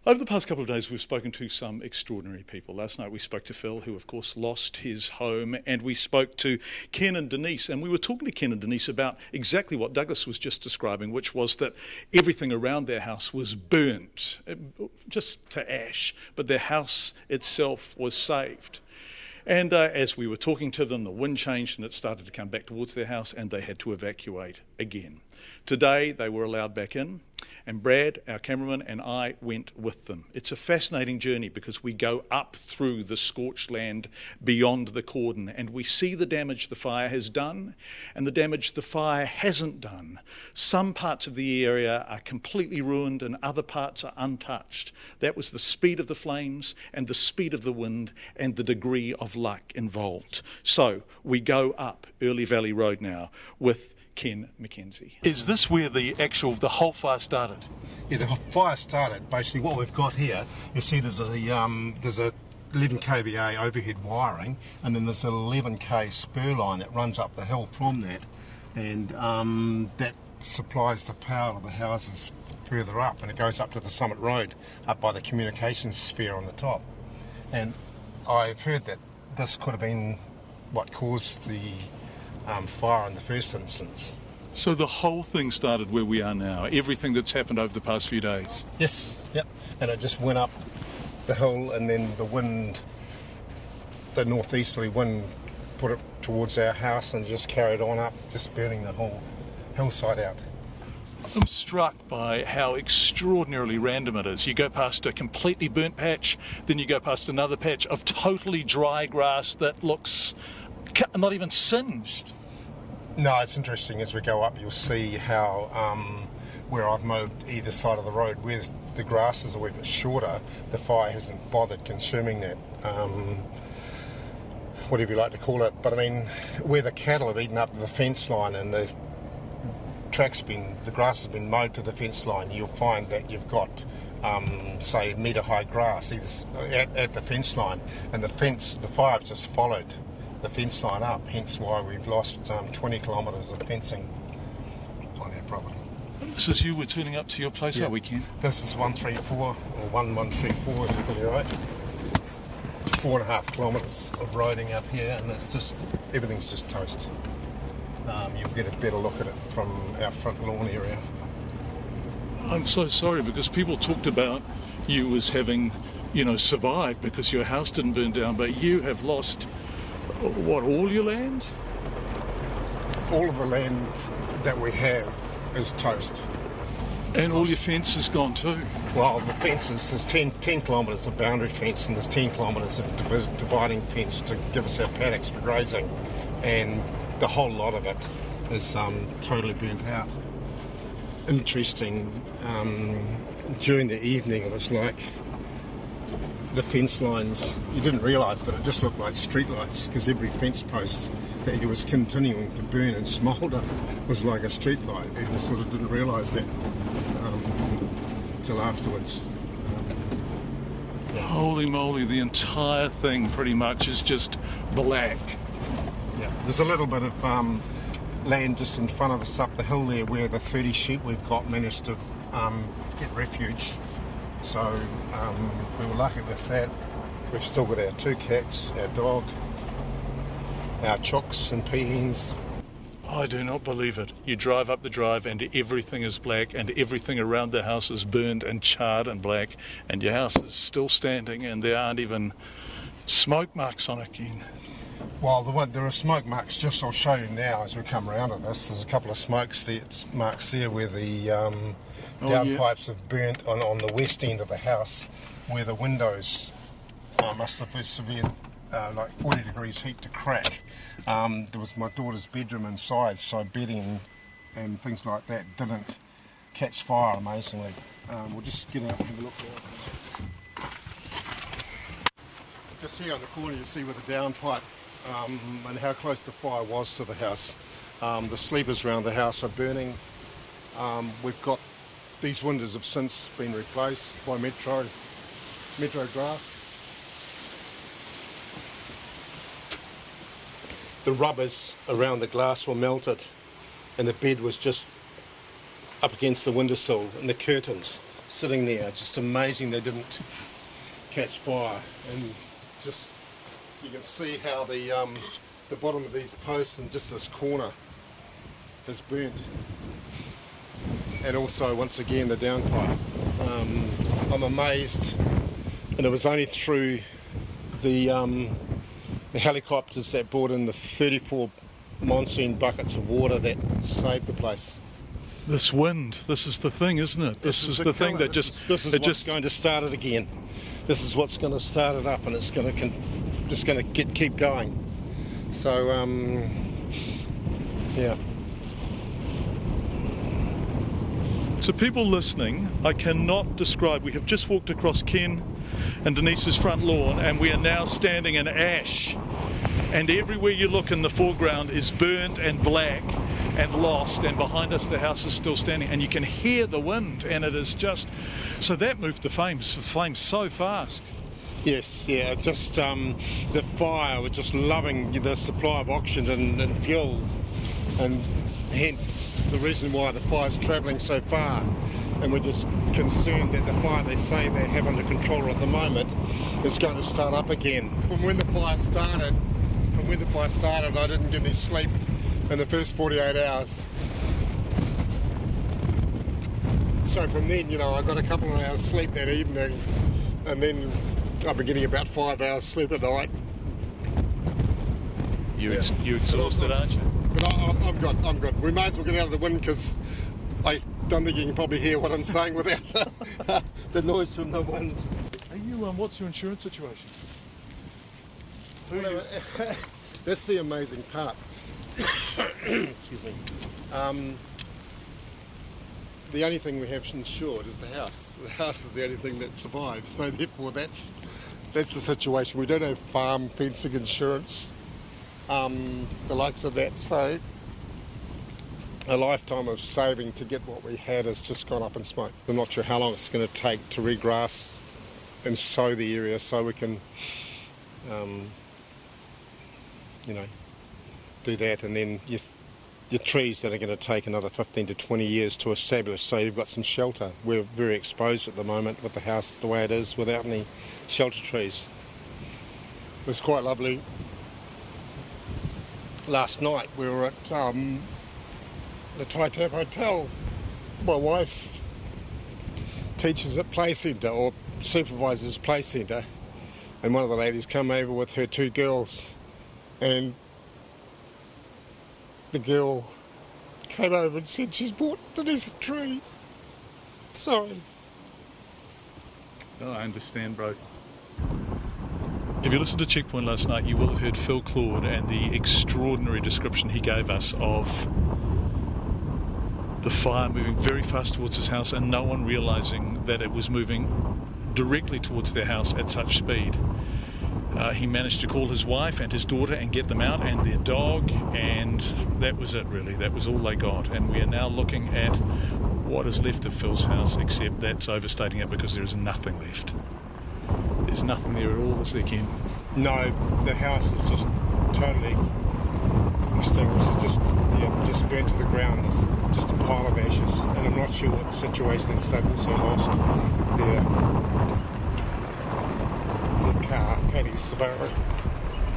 Over the past couple of days, we've spoken to some extraordinary people. Last night we spoke to Phil, who of course lost his home, and we spoke to Ken and Denise, and we were talking to Ken and Denise about exactly what Douglas was just describing, which was that everything around their house was burnt, just to ash, but their house itself was saved. And as we were talking to them, the wind changed and it started to come back towards their house, and they had to evacuate again. Today they were allowed back in, and Brad, our cameraman, and I went with them. It's a fascinating journey because we go up through the scorched land beyond the cordon, and we see the damage the fire has done and the damage the fire hasn't done. Some parts of the area are completely ruined and other parts are untouched. That was the speed of the flames and the speed of the wind and the degree of luck involved. So we go up Early Valley Road now with Ken McKenzie. Is this where the whole fire started? Yeah, the fire started. Basically, what we've got here, you see, there's a 11 kVA overhead wiring, and then there's an 11k spur line that runs up the hill from that, and that supplies the power to the houses further up, and it goes up to the Summit Road, up by the communications sphere on the top. And I've heard that this could have been what caused the fire in the first instance. So the whole thing started where we are now, everything that's happened over the past few days? Yes, yep. And it just went up the hill, and then the wind, the northeasterly wind, put it towards our house and just carried on up, just burning the whole hillside out. I'm struck by how extraordinarily random it is. You go past a completely burnt patch, then you go past another patch of totally dry grass that looks not even singed. No, it's interesting. As we go up, you'll see how where I've mowed either side of the road, where the grass is a wee bit shorter, the fire hasn't bothered consuming that, whatever you like to call it. But I mean, where the cattle have eaten up the fence line and the grass has been mowed to the fence line, you'll find that you've got say metre high grass either at the fence line, and the fire just followed the fence line up, hence why we've lost 20 kilometres of fencing on our property. This is you were turning up to your place that weekend? This is 134, or 1134 if you're right. 4.5 kilometres of riding up here, and it's just, everything's just toast. You'll get a better look at it from our front lawn area. I'm so sorry, because people talked about you as having, survived because your house didn't burn down, but you have lost, all your land? All of the land that we have is toast. And all your fence is gone too? Well, the fences, there's 10 kilometres of boundary fence, and there's 10 kilometres of dividing fence to give us our paddocks for grazing, and the whole lot of it is totally burnt out. Interesting, during the evening it was like the fence lines, you didn't realise, but it just looked like street lights, because every fence post that he was continuing to burn and smoulder was like a street light. They just sort of didn't realise that till afterwards. Holy moly, the entire thing pretty much is just black. Yeah, there's a little bit of land just in front of us up the hill there where the 30 sheep we've got managed to get refuge. So we were lucky with that. We've still got our 2 cats, our dog, our chooks and peahens. I do not believe it. You drive up the drive and everything is black, and everything around the house is burned and charred and black, and your house is still standing, and there aren't even smoke marks on it, Ken. Well, there are smoke marks, just I'll show you now as we come around to this. There's a couple of marks there where the downpipes have burnt on the west end of the house, where the windows must have persevered like 40 degrees heat to crack. There was my daughter's bedroom inside, so bedding and things like that didn't catch fire, amazingly. We'll just get out and have a look there. Just here on the corner you see where the downpipe and how close the fire was to the house. The sleepers around the house are burning. We've got, these windows have since been replaced by Metro Glass. The rubbers around the glass were melted, and the bed was just up against the windowsill, and the curtains sitting there. Just amazing they didn't catch fire. And just, you can see how the bottom of these posts and just this corner is burnt. And also, once again, the downpipe. I'm amazed, and it was only through the helicopters that brought in the 34 monsoon buckets of water that saved the place. This wind, this is the thing, isn't it? This is the thing that This is what's going to start it again. This is what's going to start it up, and it's going to keep going. So, yeah. To people listening, I cannot describe. We have just walked across Ken and Denise's front lawn, and we are now standing in ash. And everywhere you look in the foreground is burnt and black and lost, and behind us the house is still standing, and you can hear the wind, and it is just... So that moved the flames so fast. Yes, yeah, just the fire, we're just loving the supply of oxygen and fuel, and hence the reason why the fire's travelling so far. And we're just concerned that the fire they say they have under control at the moment is going to start up again. From when the fire started, I didn't get any sleep in the first 48 hours. So from then, I got a couple of hours sleep that evening, and then I've been getting about 5 hours sleep a night. You're exhausted, aren't you? But I'm good. We may as well get out of the wind, because I don't think you can probably hear what I'm saying without the noise from the wind. Are you? What's your insurance situation? That's the amazing part. Excuse me. The only thing we have insured is the house. The house is the only thing that survives. So therefore, that's the situation. We don't have farm fencing insurance, the likes of that. So a lifetime of saving to get what we had has just gone up in smoke. I'm not sure how long it's going to take to regrass and sow the area so we can, do that, and then your trees that are going to take another 15 to 20 years to establish, so you've got some shelter. We're very exposed at the moment with the house the way it is without any shelter trees. It was quite lovely. Last night we were at the Tri-Tap Hotel. My wife teaches at Play Centre, or supervises Play Centre, and one of the ladies come over with her two girls, and the girl came over and said she's bought Denise a tree. Sorry. Oh, I understand, bro. If you listened to Checkpoint last night, you will have heard Phil Claude and the extraordinary description he gave us of the fire moving very fast towards his house and no one realising that it was moving directly towards their house at such speed. He managed to call his wife and his daughter and get them out, and their dog, and that was it really. That was all they got. And we are now looking at what is left of Phil's house, except that's overstating it because there is nothing left. There's nothing there at all, is there, Ken? No, the house is just totally extinguished. It's just burnt to the ground. It's just a pile of ashes, and I'm not sure what the situation is. They've also lost their car, Paddy's Subaru.